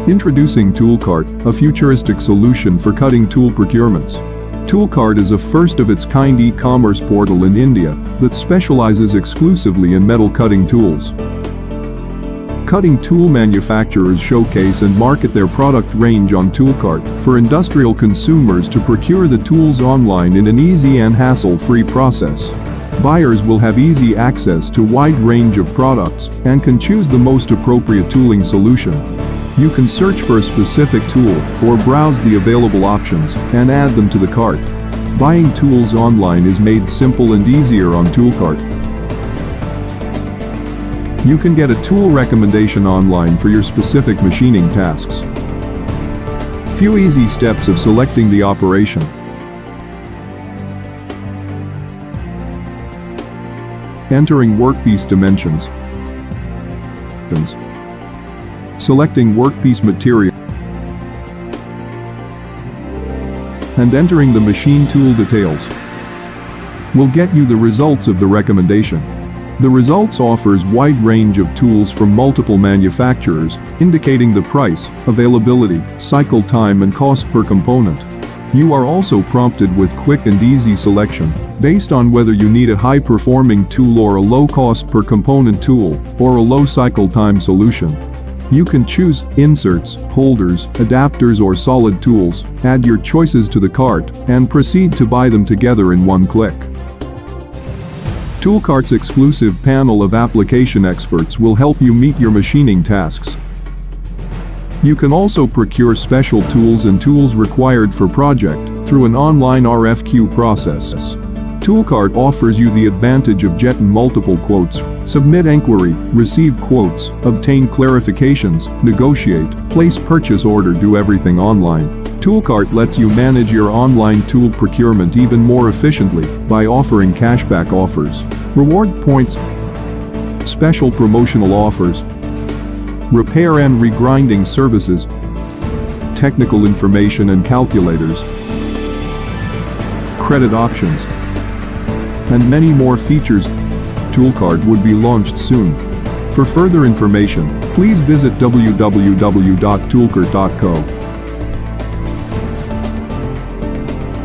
Introducing ToolKart, a futuristic solution for cutting tool procurements. ToolKart is a first-of-its-kind e-commerce portal in India that specializes exclusively in metal cutting tools. Cutting tool manufacturers showcase and market their product range on ToolKart for industrial consumers to procure the tools online in an easy and hassle-free process. Buyers will have easy access to a wide range of products and can choose the most appropriate tooling solution. You can search for a specific tool or browse the available options and add them to the cart. Buying tools online is made simple and easier on ToolKart. You can get a tool recommendation online for your specific machining tasks. Few easy steps of selecting the operation. Entering workpiece dimensions. Selecting workpiece material. And entering the machine tool details will get you the results of the recommendation. The results offers wide range of tools from multiple manufacturers, indicating the price, availability, cycle time and cost per component. You are also prompted with quick and easy selection, based on whether you need a high-performing tool or a low-cost per component tool, or a low-cycle time solution. You can choose inserts, holders, adapters or solid tools, add your choices to the cart, and proceed to buy them together in one click. ToolKart's exclusive panel of application experts will help you meet your machining tasks. You can also procure special tools and tools required for project through an online RFQ process. ToolKart offers you the advantage of getting multiple quotes. Submit inquiry, receive quotes, obtain clarifications, negotiate, place purchase order, do everything online. ToolKart lets you manage your online tool procurement even more efficiently by offering cashback offers, reward points, special promotional offers, repair and regrinding services, technical information and calculators, credit options, and many more features. ToolKart would be launched soon. For further information, please visit www.toolkart.co.